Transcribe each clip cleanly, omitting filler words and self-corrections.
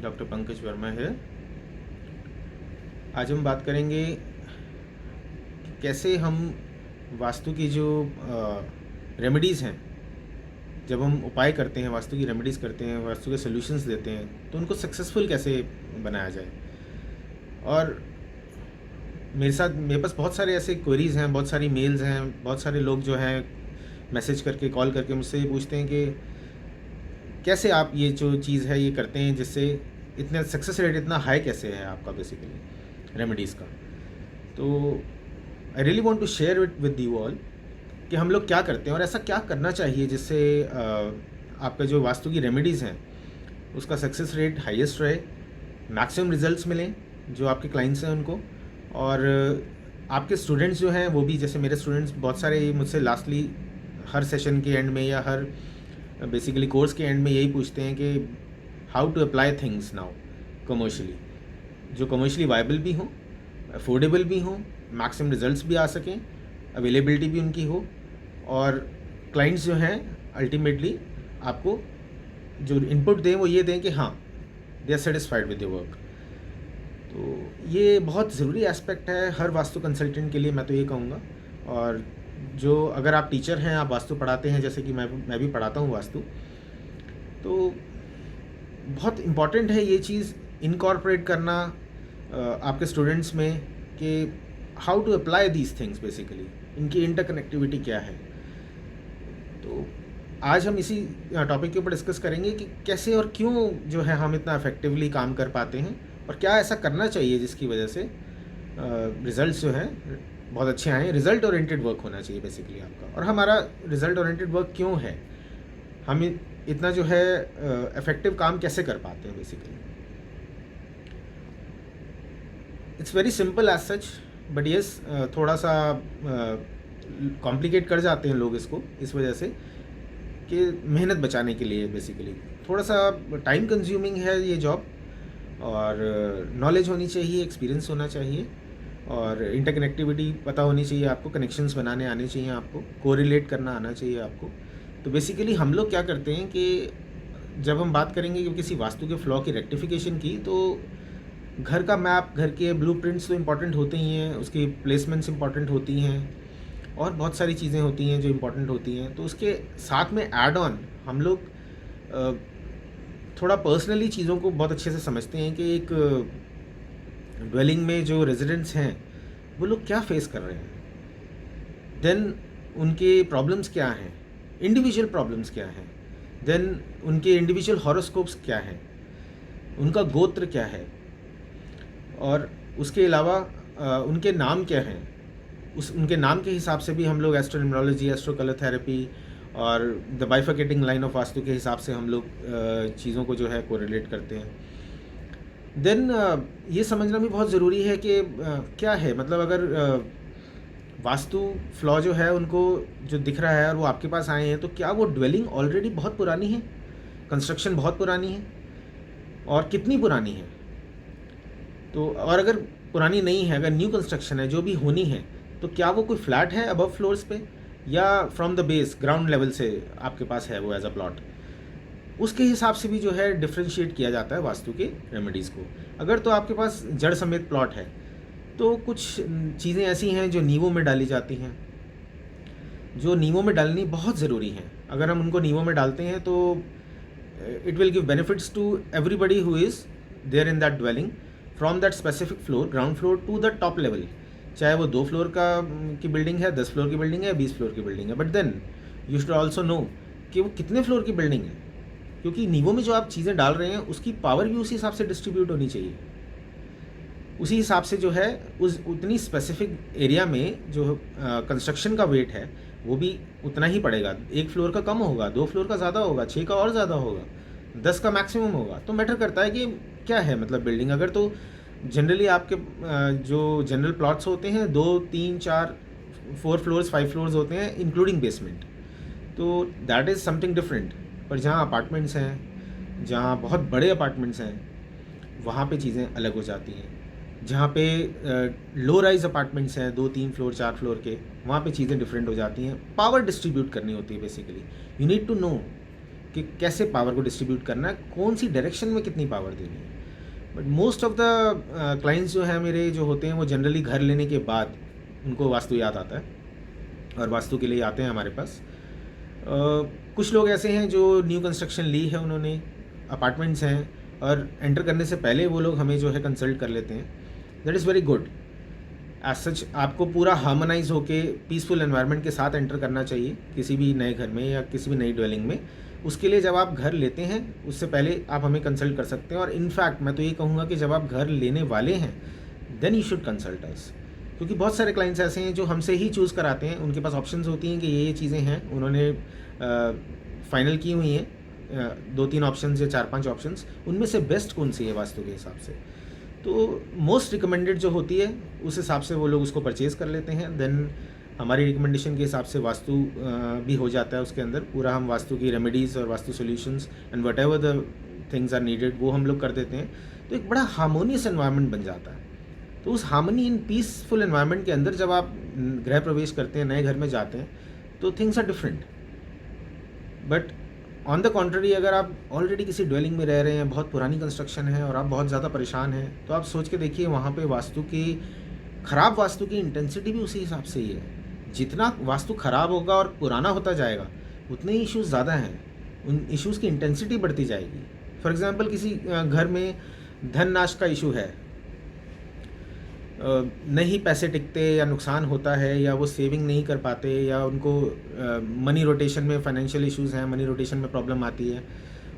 Doctor Pankaj Verma है। आज हम बात करेंगे कि कैसे हम वास्तु की जो रेमेडीज़ हैं, जब हम उपाय करते हैं, वास्तु की रेमेडीज़ करते हैं, वास्तु के सॉल्यूशंस देते हैं, तो उनको सक्सेसफुल कैसे बनाया जाए। और मेरे पास बहुत सारे ऐसे क्वेरीज़ हैं, बहुत सारी मेल्स हैं, बहुत सारे लोग जो हैं मैसेज करके, कॉल करके मुझसे ये पूछते हैं कि कैसे आप ये जो चीज़ है ये करते हैं, जिससे इतना सक्सेस रेट इतना हाई कैसे है आपका बेसिकली रेमेडीज़ का। तो I really want to share it with you all कि हम लोग क्या करते हैं और ऐसा क्या करना चाहिए जिससे आपका जो वास्तु की रेमेडीज़ हैं उसका सक्सेस रेट हाईएस्ट रहे, मैक्सिमम रिजल्ट्स मिलें जो आपके क्लाइंट्स हैं उनको, और आपके स्टूडेंट्स जो हैं वो भी, जैसे मेरे स्टूडेंट्स बहुत सारे मुझसे लास्टली हर सेशन के एंड में या हर बेसिकली कोर्स के एंड में यही पूछते हैं कि how to apply things now commercially, जो कमर्शियली वायबल भी हों, अफोर्डेबल भी हों, मैक्सिमम रिजल्ट्स भी आ सकें, अवेलेबिलिटी भी उनकी हो, और क्लाइंट्स जो हैं अल्टीमेटली आपको जो इनपुट दें वो ये दें कि हाँ they are satisfied with your work. तो ये बहुत ज़रूरी एस्पेक्ट है हर वास्तु कंसल्टेंट के लिए, मैं तो ये कहूँगा। और जो अगर आप टीचर हैं, आप वास्तु पढ़ाते हैं, जैसे कि मैं भी पढ़ाता हूँ वास्तु, तो बहुत इम्पॉर्टेंट है ये चीज़ इनकॉर्पोरेट करना आपके स्टूडेंट्स में कि how to apply these things, basically इनकी इंटरकनेक्टिविटी क्या है। तो आज हम इसी टॉपिक के ऊपर डिस्कस करेंगे कि कैसे और क्यों जो है हम इतना इफेक्टिवली काम कर पाते हैं, और क्या ऐसा करना चाहिए जिसकी वजह से रिज़ल्ट्स जो हैं बहुत अच्छे आएँ। रिज़ल्ट ओरिएंटेड वर्क होना चाहिए बेसिकली आपका। और हमारा रिज़ल्ट ओरिएंटेड वर्क क्यों है, हम इतना जो है इफ़ेक्टिव काम कैसे कर पाते हैं basically. It's very simple as such, but yes थोड़ा सा कॉम्प्लिकेट कर जाते हैं लोग इसको, इस वजह से कि मेहनत बचाने के लिए बेसिकली थोड़ा सा टाइम कंज्यूमिंग है ये जॉब, और नॉलेज होनी चाहिए, एक्सपीरियंस होना चाहिए, और इंटरकनेक्टिविटी पता होनी चाहिए आपको, कनेक्शंस बनाने आने चाहिए आपको, कोरिलेट करना आना चाहिए आपको। तो बेसिकली हम लोग क्या करते हैं कि जब हम बात करेंगे कि किसी वास्तु के फ्लॉ की रेक्टिफिकेशन की, तो घर का मैप, घर के ब्लूप्रिंट्स तो इम्पॉर्टेंट होते ही हैं, उसकी प्लेसमेंट्स इम्पॉर्टेंट होती हैं, और बहुत सारी चीज़ें होती हैं जो इम्पॉर्टेंट होती हैं। तो उसके साथ में ऐड ऑन हम लोग थोड़ा पर्सनली चीज़ों को बहुत अच्छे से समझते हैं कि एक ड्वेलिंग में जो रेजिडेंट्स हैं वो लोग क्या फेस कर रहे हैं, देन उनके प्रॉब्लम्स क्या हैं, इंडिविजुअल प्रॉब्लम्स क्या हैं, देन उनके इंडिविजुअल हॉरोस्कोप्स क्या हैं, उनका गोत्र क्या है, और उसके अलावा उनके नाम क्या हैं, उनके नाम के हिसाब से भी हम लोग एस्ट्रोन्यूमरोलॉजी, एस्ट्रो कलर थेरेपी और द बाइफिकेटिंग लाइन ऑफ वास्तु के हिसाब से हम लोग चीज़ों को जो है कोरिलेट करते हैं। देन ये समझना भी बहुत ज़रूरी है कि क्या है, मतलब अगर वास्तु फ्लॉ जो है उनको जो दिख रहा है और वो आपके पास आए हैं, तो क्या वो ड्वेलिंग ऑलरेडी बहुत पुरानी है, कंस्ट्रक्शन बहुत पुरानी है, और कितनी पुरानी है। तो और अगर पुरानी नहीं है, अगर न्यू कंस्ट्रक्शन है जो भी होनी है, तो क्या वो कोई फ्लैट है अबव फ्लोर्स पे, या from the base ground level से आपके पास है वो एज अ प्लॉट। उसके हिसाब से भी जो है डिफ्रेंशिएट किया जाता है वास्तु के रेमेडीज़ को। अगर तो आपके पास जड़ समेत प्लॉट है, तो कुछ चीज़ें ऐसी हैं जो नींवों में डाली जाती हैं, जो नींवों में डालनी बहुत ज़रूरी हैं। अगर हम उनको नींवों में डालते हैं तो it will give benefits to everybody who is there in that dwelling, from that specific floor, ground floor to the top level, चाहे वो 2 फ्लोर की बिल्डिंग है, 10 फ्लोर की बिल्डिंग है, 20 फ्लोर की बिल्डिंग है। But then you should also know कि वो कितने फ्लोर की बिल्डिंग है, क्योंकि नींवों में जो आप चीज़ें डाल रहे हैं उसकी पावर भी उसी हिसाब से डिस्ट्रीब्यूट होनी चाहिए। उसी हिसाब से जो है उतनी स्पेसिफिक एरिया में जो कंस्ट्रक्शन का वेट है वो भी उतना ही पड़ेगा। 1 फ्लोर का कम होगा, 2 फ्लोर का ज़्यादा होगा, 6 का और ज़्यादा होगा, 10 का मैक्सिमम होगा। तो मैटर करता है कि क्या है, मतलब बिल्डिंग अगर तो जनरली आपके जो जनरल प्लॉट्स होते हैं 2, 3, 4, 4 फ्लोर्स, 5 फ्लोर्स होते हैं इंक्लूडिंग बेसमेंट, तो दैट इज़ समथिंग डिफरेंट। पर जहाँ अपार्टमेंट्स हैं, जहाँ बहुत बड़े अपार्टमेंट्स हैं, वहाँ पे चीज़ें अलग हो जाती हैं। जहाँ पे लो राइज अपार्टमेंट्स हैं 2, 3 फ्लोर, 4 फ्लोर के, वहाँ पे चीज़ें डिफरेंट हो जाती हैं। पावर डिस्ट्रीब्यूट करनी होती है basically. You need to know कि कैसे पावर को डिस्ट्रीब्यूट करना है, कौन सी डायरेक्शन में कितनी पावर देनी है। But most of the clients जो है मेरे जो होते हैं वो जनरली घर लेने के बाद उनको वास्तु याद आता है और वास्तु के लिए आते हैं हमारे पास। कुछ लोग ऐसे हैं जो न्यू कंस्ट्रक्शन ली है, उन्होंने अपार्टमेंट्स हैं और एंटर करने से पहले वो लोग हमें जो है कंसल्ट कर लेते हैं। That is very good. As such आपको पूरा हार्मोनाइज होके पीसफुल एनवायरनमेंट के साथ एंटर करना चाहिए किसी भी नए घर में या किसी भी नई ड्वेलिंग में। उसके लिए जब आप घर लेते हैं उससे पहले आप हमें कंसल्ट कर सकते हैं, और इनफैक्ट मैं तो ये कहूँगा कि जब आप घर लेने वाले हैं देन यू शुड कंसल्ट अस, क्योंकि बहुत सारे क्लाइंट्स ऐसे हैं जो हमसे ही चूज़ कराते हैं। उनके पास ऑप्शंस होती हैं कि ये चीज़ें हैं, उन्होंने फाइनल की हुई हैं 2-3 ऑप्शंस या 4-5 ऑप्शंस, उनमें से बेस्ट कौन सी है वास्तु के हिसाब से। तो मोस्ट रिकमेंडेड जो होती है उस हिसाब से वो लोग उसको परचेज़ कर लेते हैं। देन हमारी रिकमेंडेशन के हिसाब से वास्तु भी हो जाता है उसके अंदर। पूरा हम वास्तु की रेमेडीज़ और Vastu solutions and whatever the things are needed वो हम लोग कर देते हैं। तो एक बड़ा हार्मोनियस एनवायरनमेंट बन जाता है। तो उस हार्मनी इन पीसफुल एनवायरनमेंट के अंदर जब आप गृह प्रवेश करते हैं, नए घर में जाते हैं, तो things are different. But on the contrary अगर आप ऑलरेडी किसी ड्वेलिंग में रह रहे हैं, बहुत पुरानी कंस्ट्रक्शन है और आप बहुत ज़्यादा परेशान हैं, तो आप सोच के देखिए वहाँ पे वास्तु की ख़राब वास्तु की इंटेंसिटी भी उसी हिसाब से ही है। जितना वास्तु ख़राब होगा और पुराना होता जाएगा उतने ही इश्यूज़ ज़्यादा हैं, उन इश्यूज़ की इंटेंसिटी बढ़ती जाएगी। फॉर एग्ज़ाम्पल किसी घर में धन नाश का इशू है, नहीं पैसे टिकते या नुकसान होता है, या वो सेविंग नहीं कर पाते, या उनको मनी रोटेशन में फाइनेंशियल इश्यूज़ हैं, मनी रोटेशन में प्रॉब्लम आती है,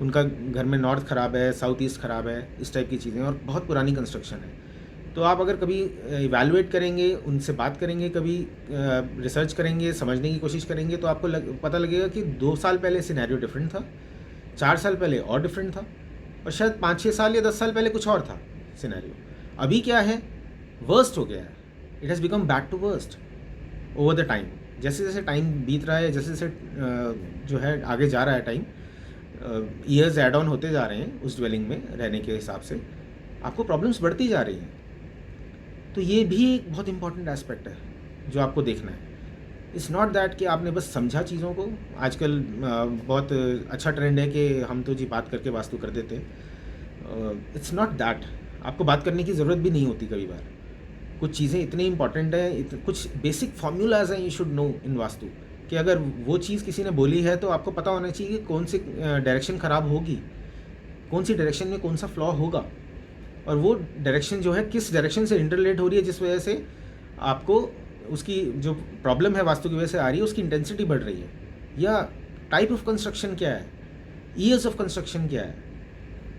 उनका घर में नॉर्थ ख़राब है, साउथ ईस्ट ख़राब है, इस टाइप की चीज़ें, और बहुत पुरानी कंस्ट्रक्शन है। तो आप अगर कभी इवैल्यूएट करेंगे, उनसे बात करेंगे, कभी रिसर्च करेंगे, समझने की कोशिश करेंगे, तो आपको पता लगेगा कि 2 साल पहले सिनेरियो डिफरेंट था, 4 साल पहले और डिफरेंट था, और शायद 5-6 साल या 10 साल पहले कुछ और था सिनेरियो। अभी क्या है, वर्स्ट हो गया है। It has become back to worst over the time. जैसे जैसे टाइम बीत रहा है, जैसे जैसे जो है आगे जा रहा है टाइम, ईयर्स ऐड ऑन होते जा रहे हैं उस ड्वेलिंग में रहने के हिसाब से, आपको प्रॉब्लम्स बढ़ती जा रही हैं। तो ये भी एक बहुत इंपॉर्टेंट एस्पेक्ट है जो आपको देखना है। इट्स नॉट दैट कि आपने बस समझा चीज़ों को। आजकल बहुत अच्छा ट्रेंड है कि हम तो जी बात करके वास्तु कर देते हैं। इट्स नॉट दैट, आपको बात करने की ज़रूरत भी नहीं होती कई बार। कुछ चीज़ें इतनी इंपॉर्टेंट है, कुछ बेसिक फार्मूलाज हैं यू शुड नो इन वास्तु, कि अगर वो चीज़ किसी ने बोली है तो आपको पता होना चाहिए कि कौन सी डायरेक्शन ख़राब होगी, कौन सी डायरेक्शन में कौन सा फ्लॉ होगा, और वो डायरेक्शन जो है किस डायरेक्शन से इंटरलेट हो रही है, जिस वजह से आपको उसकी जो प्रॉब्लम है वास्तु की वजह से आ रही है उसकी इंटेंसिटी बढ़ रही है, या टाइप ऑफ कंस्ट्रक्शन क्या है, ईयर्स ऑफ कंस्ट्रक्शन क्या है,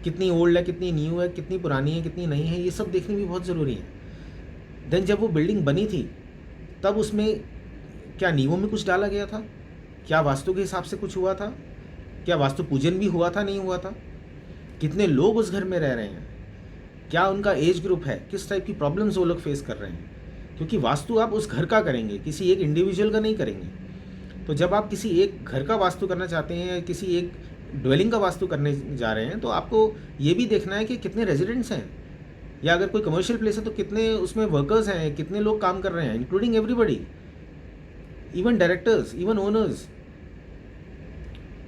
कितनी ओल्ड है, कितनी न्यू है, कितनी पुरानी है, कितनी नई है, ये सब देखने भी बहुत ज़रूरी है। देन जब वो बिल्डिंग बनी थी तब उसमें क्या नींवों में कुछ डाला गया था, क्या वास्तु के हिसाब से कुछ हुआ था, क्या वास्तु पूजन भी हुआ था, नहीं हुआ था, कितने लोग उस घर में रह रहे हैं, क्या उनका एज ग्रुप है, किस टाइप की प्रॉब्लम्स वो लोग फेस कर रहे हैं। क्योंकि वास्तु आप उस घर का करेंगे, किसी एक इंडिविजुअल का नहीं करेंगे। तो जब आप किसी एक घर का वास्तु करना चाहते हैं, किसी एक ड्वेलिंग का वास्तु करने जा रहे हैं, तो आपको ये भी देखना है कि कितने रेजिडेंट्स हैं, या अगर कोई कमर्शियल प्लेस है तो कितने उसमें वर्कर्स हैं, कितने लोग काम कर रहे हैं, including everybody, even directors, even owners.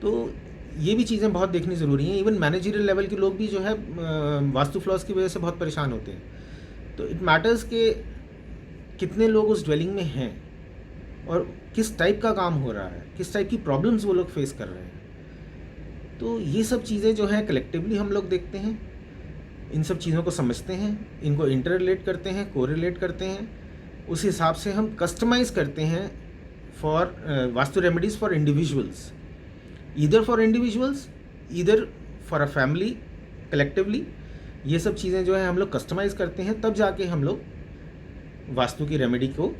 तो ये भी चीज़ें बहुत देखनी ज़रूरी हैं। इवन मैनेजरियल लेवल के लोग भी जो है वास्तु फ्लॉज की वजह से बहुत परेशान होते हैं। तो इट मैटर्स कि कितने लोग उस ड्वेलिंग में हैं और किस टाइप का काम हो रहा है, किस टाइप की प्रॉब्लम्स वो लोग फेस कर रहे हैं। तो ये सब चीज़ें जो है कलेक्टिवली हम लोग देखते हैं, इन सब चीज़ों को समझते हैं, इनको इंटररिलेट करते हैं, कोरिलेट करते हैं, उस हिसाब से हम कस्टमाइज़ करते हैं for vastu remedies for individuals, either for individuals, either for a family, collectively. ये सब चीज़ें जो है हम लोग कस्टमाइज़ करते हैं, तब जाके हम लोग वास्तु की रेमेडी को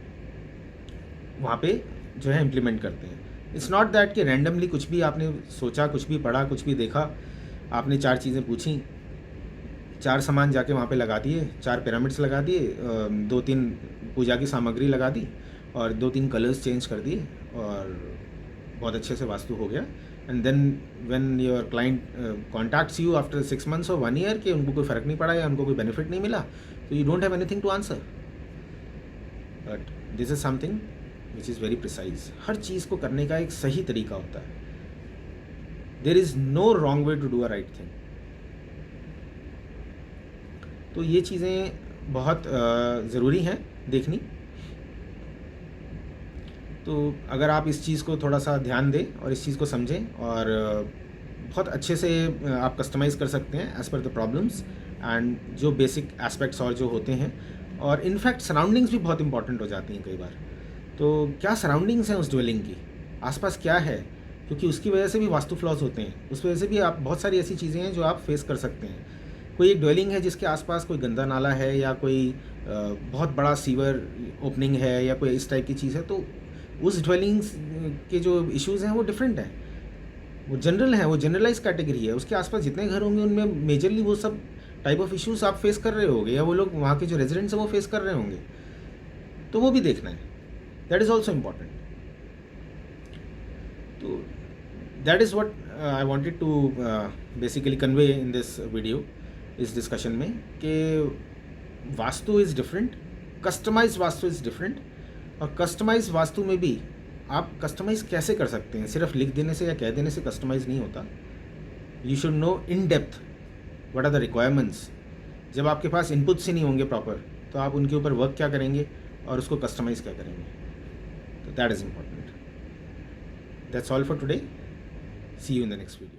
वहाँ पे जो है इम्प्लीमेंट करते हैं। इट्स नॉट दैट कि रैंडमली कुछ भी आपने सोचा, कुछ भी पढ़ा, कुछ भी देखा, आपने 4 चीज़ें पूछी, 4 सामान जाके वहाँ पे लगा दिए, 4 पिरामिड्स लगा दिए, 2-3 पूजा की सामग्री लगा दी और 2-3 कलर्स चेंज कर दिए और बहुत अच्छे से वास्तु हो गया। And then when your client contacts you after 6 months और 1 year कि उनको कोई फ़र्क नहीं पड़ा या उनको कोई बेनिफिट नहीं मिला, तो you don't have anything to answer. But this is something which is very precise. हर चीज़ को करने का एक सही तरीका होता है। There is no wrong way to do a right thing. तो ये चीज़ें बहुत ज़रूरी हैं देखनी। तो अगर आप इस चीज़ को थोड़ा सा ध्यान दें और इस चीज़ को समझें और बहुत अच्छे से आप कस्टमाइज़ कर सकते हैं as per the problems and जो बेसिक एस्पेक्ट्स और जो होते हैं। और इनफैक्ट सराउंडिंग्स भी बहुत इंपॉर्टेंट हो जाती हैं कई बार। तो क्या सराउंडिंग्स हैं उस ड्वेलिंग की, आसपास क्या है, क्योंकि उसकी वजह से भी वास्तु फ्लॉज होते हैं, उस वजह से भी आप बहुत सारी ऐसी चीज़ें हैं जो आप फेस कर सकते हैं। कोई एक ड्वेलिंग है जिसके आसपास कोई गंदा नाला है या कोई बहुत बड़ा सीवर ओपनिंग है या कोई इस टाइप की चीज़ है, तो उस ड्वेलिंग्स के जो इश्यूज़ हैं वो डिफरेंट हैं, वो जनरल है, वो जनरलाइज कैटेगरी है। उसके आसपास जितने घर होंगे उनमें मेजरली वो सब टाइप ऑफ इश्यूज आप फेस कर रहे होंगे या वो लोग वहाँ के जो रेजिडेंट्स हैं वो फेस कर रहे होंगे, तो वो भी देखना है। That is also important. तो that is what I wanted to basically convey in this video, इस डिस्कशन में, कि vastu is different, customise vastu is different. और कस्टमाइज वास्तु में भी आप कस्टमाइज़ कैसे कर सकते हैं, सिर्फ लिख देने से या कह देने से कस्टमाइज़ नहीं होता। You should know in depth what are the requirements. जब आपके पास इनपुट्स ही नहीं होंगे प्रॉपर, तो आप उनके ऊपर वर्क क्या करेंगे और उसको कस्टमाइज़ क्या करेंगे। तो that is important. That's all for today. See you in the next video.